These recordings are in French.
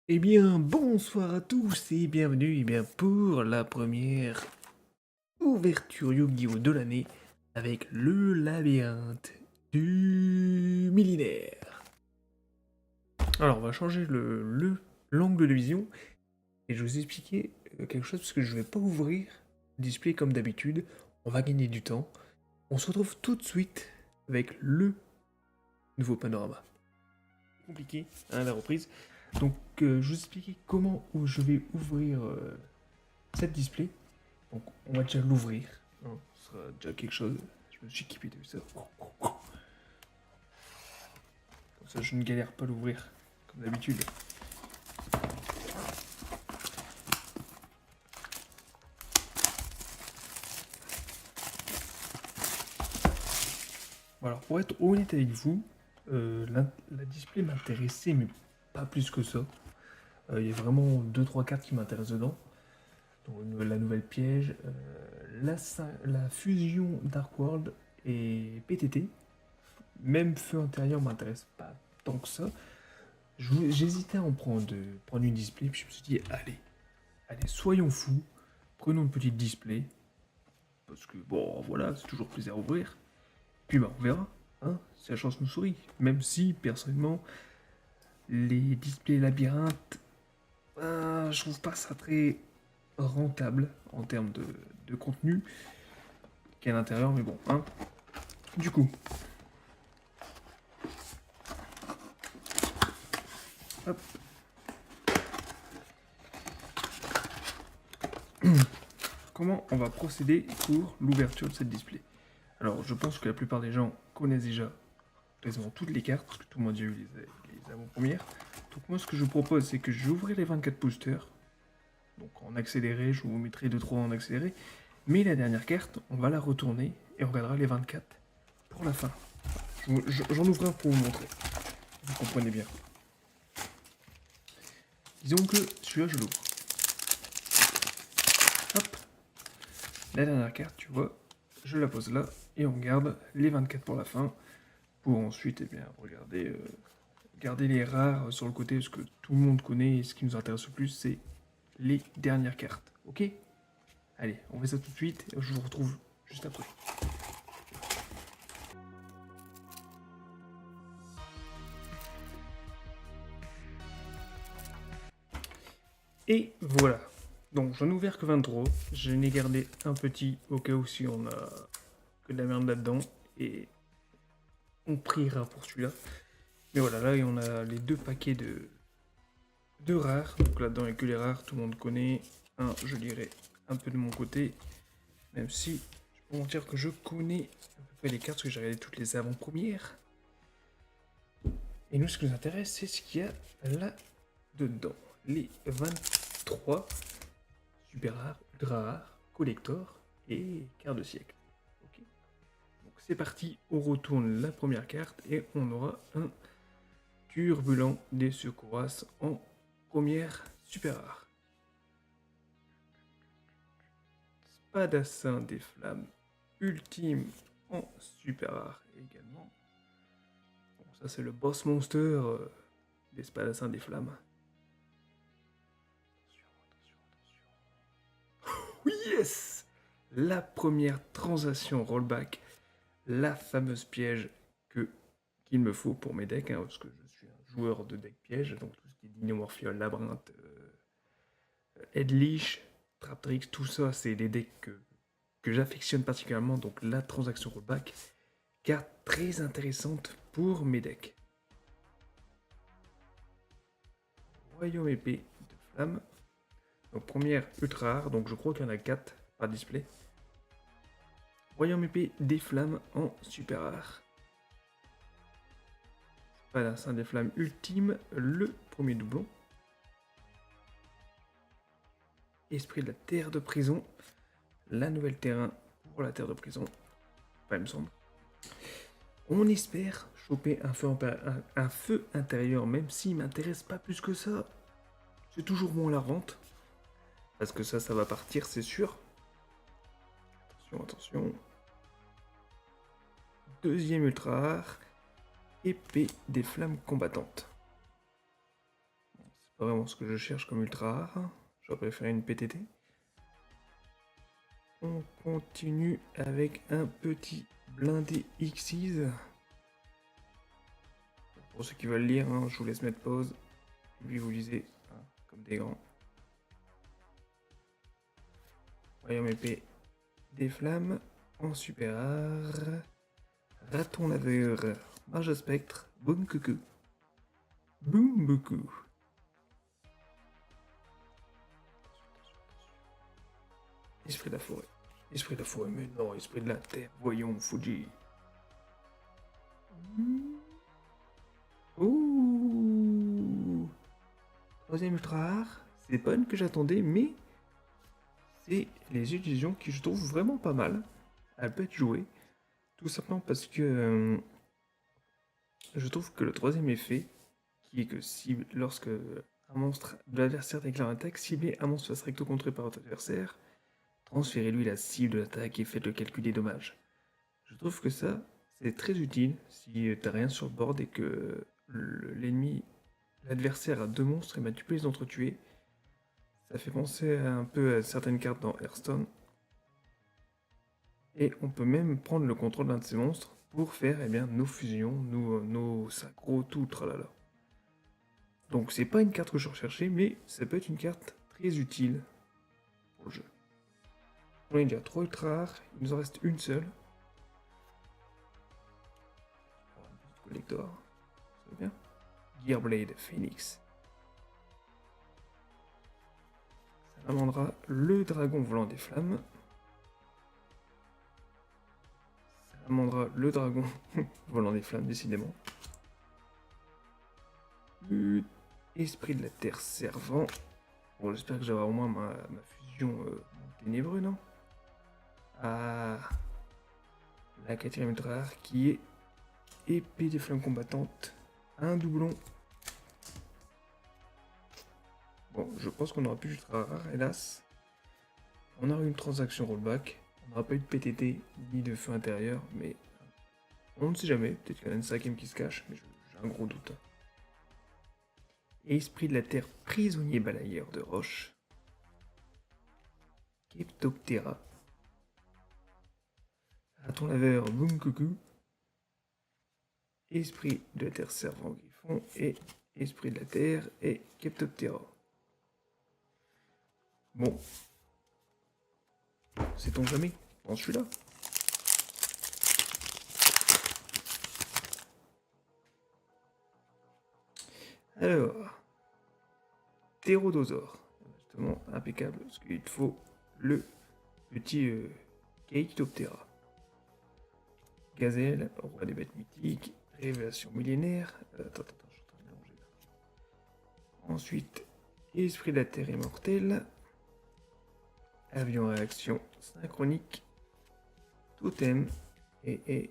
Eh bien, bonsoir à tous et bienvenue pour la première ouverture Yu-Gi-Oh! De l'année avec le labyrinthe du millénaire. Alors, on va changer l'angle de vision et je vais vous expliquer quelque chose parce que je ne vais pas ouvrir le display comme d'habitude. On va gagner du temps. On se retrouve tout de suite avec le nouveau panorama. Compliqué, hein, la reprise. Donc, je vais vous expliquer comment je vais ouvrir cette display. Donc on va déjà l'ouvrir, hein, ce sera déjà quelque chose. Je me suis équipé de ça. Comme ça je ne galère pas à l'ouvrir, comme d'habitude. Bon, alors pour être honnête avec vous, la display m'intéressait, mais pas plus que ça. Il y a vraiment 2-3 cartes qui m'intéressent dedans. Donc, la nouvelle piège, la fusion Dark World et PTT. Même Feu intérieur m'intéresse pas tant que ça. J'hésitais à prendre une display, puis je me suis dit, allez, soyons fous, prenons une petite display, parce que bon, voilà, c'est toujours plaisir à ouvrir. Puis bah, on verra, hein, si la chance nous sourit. Même si, personnellement, les displays labyrinthes, je trouve pas ça très rentable en termes de contenu qu'à l'intérieur, mais bon, hein. Du coup, hop. Comment on va procéder pour l'ouverture de cette display? Alors, je pense que la plupart des gens connaissent déjà quasiment toutes les cartes, parce que tout le monde a eu les avant-premières. Donc moi, ce que je vous propose, c'est que j'ouvrirai les 24 boosters. Donc en accéléré, je vous mettrai 2-3 en accéléré. Mais la dernière carte, on va la retourner et on regardera les 24 pour la fin. J'en ouvre un pour vous montrer. Vous comprenez bien. Disons que celui-là, je l'ouvre. Hop. La dernière carte, tu vois, je la pose là et on garde les 24 pour la fin. Pour ensuite, eh bien, garder les rares sur le côté, parce que tout le monde connaît, et ce qui nous intéresse le plus, c'est les dernières cartes. Ok? Allez, on fait ça tout de suite, et je vous retrouve juste après. Et voilà. Donc j'en ai ouvert que 23, je n'ai gardé un petit au cas où si on a que de la merde là-dedans, et on priera pour celui-là. Mais voilà, là on a les deux paquets de rares, donc là-dedans il n'y a que les rares, tout le monde connaît. Un, je lirai un peu de mon côté, même si je peux vous dire que je connais à peu près les cartes, parce que j'ai regardé toutes les avant-premières. Et nous, ce qui nous intéresse, c'est ce qu'il y a là-dedans. Les 23 super rares, ultra rares, collector et cartes de siècle. Ok. Donc c'est parti, on retourne la première carte et on aura un turbulent des secouras en première super rare. Spadassin des flammes ultime en super rare également. Bon, ça c'est le boss monster des Spadassins des flammes. Oui, yes! La première transaction rollback, la fameuse piège qu'il me faut pour mes decks, hein, parce que je suis un joueur de deck piège, donc tout ce qui est Dinomorphiol, Labyrinthe, Headleash, Traptrix, tout ça, c'est des decks que j'affectionne particulièrement, donc la transaction rollback, carte très intéressante pour mes decks. Royaume épée de flamme. Donc première ultra rare, donc je crois qu'il y en a 4 par display. Royaume épée des flammes en super rare. Paladin des flammes ultime, le premier doublon. Esprit de la terre de prison, la nouvelle terrain pour la terre de prison. Pas il me semble. On espère choper un feu intérieur, même s'il m'intéresse pas plus que ça. C'est toujours bon la rente. Parce que ça va partir, c'est sûr. Attention. Deuxième ultra rare. Épée des flammes combattantes. pas vraiment ce que je cherche comme ultra rare. J'aurais préféré une PTT. On continue avec un petit blindé Xyz. Pour ceux qui veulent lire, hein, je vous laisse mettre pause. Et puis vous lisez, hein, comme des grands. Royaume épée des flammes en super rare. Raton laveur, marge spectre, boum coucou. Boum beaucoup. Esprit de la forêt. Esprit de la forêt, mais non, esprit de la terre. Voyons, Fuji. Ouh. Troisième ultra rare. C'est pas une que j'attendais, mais c'est les illusions qui je trouve vraiment pas mal. Elle peut être jouée. Tout simplement parce que je trouve que le troisième effet, qui est que si lorsque un monstre de l'adversaire déclare une attaque, cibler un monstre face recto contré par votre adversaire, transférez-lui la cible de l'attaque et faites le calcul des dommages. Je trouve que ça, c'est très utile si t'as rien sur le board et que l'ennemi, l'adversaire a deux monstres et ben tu peux les entretuer. Ça fait penser un peu à certaines cartes dans Hearthstone. Et on peut même prendre le contrôle d'un de ces monstres pour faire nos fusions, nos synchros, tout tralala. Donc c'est pas une carte que je recherchais, mais ça peut être une carte très utile pour le jeu. On est déjà 3 ultra rares, il nous en reste une seule. Collector, ça va bien. Gearblade Phoenix. Ça amendera le dragon volant des flammes. Ça amendera le dragon volant des flammes, décidément. Esprit de la terre servant. Bon, j'espère que j'aurai au moins ma fusion ténébreux, non? Ah, la quatrième ultra rare qui est épée des flammes combattantes. Un doublon. Bon, je pense qu'on n'aura plus d'ultra rare, hélas. On aura eu une transaction rollback. On n'aura pas eu de PTT ni de feu intérieur, mais on ne sait jamais. Peut-être qu'il y en a une cinquième qui se cache, mais j'ai un gros doute. Esprit de la terre prisonnier balayeur de roche. Keptoptera. Raton laveur, boum coucou. Esprit de la terre servant griffon et esprit de la terre et Keptoptera. Bon. Sait-on jamais? Bon, je suis là. Alors. Ptérodosaure. Justement, impeccable, parce qu'il te faut le petit Chaetoptera. Gazelle, roi des bêtes mythiques, révélation millénaire. Attends, je suis en train de mélanger là. Ensuite, esprit de la terre immortelle. Avion à réaction synchronique. Totem et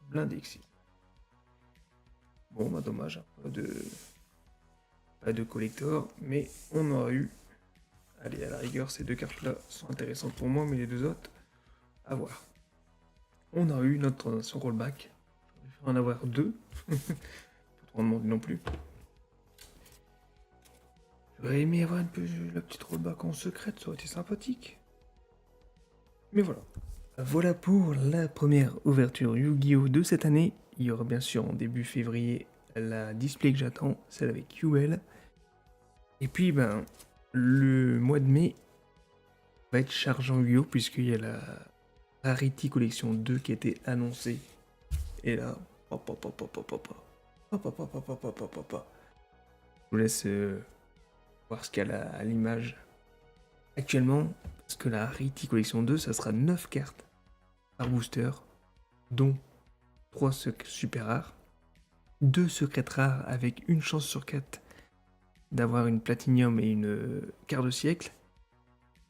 blindexi. Bon, bah dommage, pas de collector, mais on aura eu. Allez, à la rigueur, ces deux cartes-là sont intéressantes pour moi, mais les deux autres, à voir. On a eu notre transaction rollback. J'aurais fait en avoir deux. Pas trop en demander non plus. J'aurais aimé avoir un peu la petite rollback en secrète, ça aurait été sympathique. Mais voilà. Voilà pour la première ouverture Yu-Gi-Oh! De cette année. Il y aura bien sûr en début février la display que j'attends, celle avec QL. Et puis, le mois de mai va être chargeant Yu-Gi-Oh! Puisqu'il y a la Rarity Collection 2 qui a été annoncée. Et là, je vous laisse voir ce qu'il y a à l'image actuellement. Parce que la Rarity Collection 2, ça sera 9 cartes par booster, dont 3 super rares, 2 secrètes rares avec une chance sur 4 d'avoir une Platinium et une carte de siècle.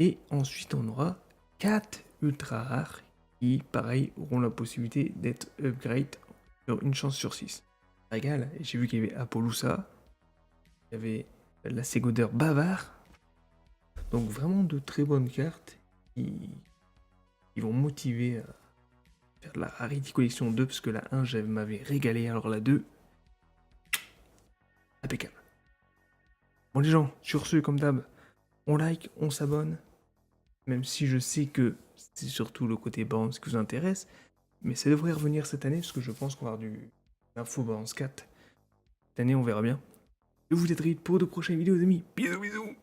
Et ensuite, on aura 4 ultra rares qui, pareil, auront la possibilité d'être upgrade sur une chance sur 6. Régal. Et j'ai vu qu'il y avait Apollousa, il y avait la Ségodeur Bavard. Donc vraiment de très bonnes cartes qui vont motiver à faire la Rarity Collection 2, parce que la 1 m'avait régalé, alors la 2, impeccable. Bon les gens, sur ce, comme d'hab, on like, on s'abonne. Même si je sais que c'est surtout le côté Balance qui vous intéresse. Mais ça devrait revenir cette année, parce que je pense qu'on va avoir du info Balance 4. Cette année, on verra bien. Je vous dis à très vite pour de prochaines vidéos, les amis. Bisous, bisous.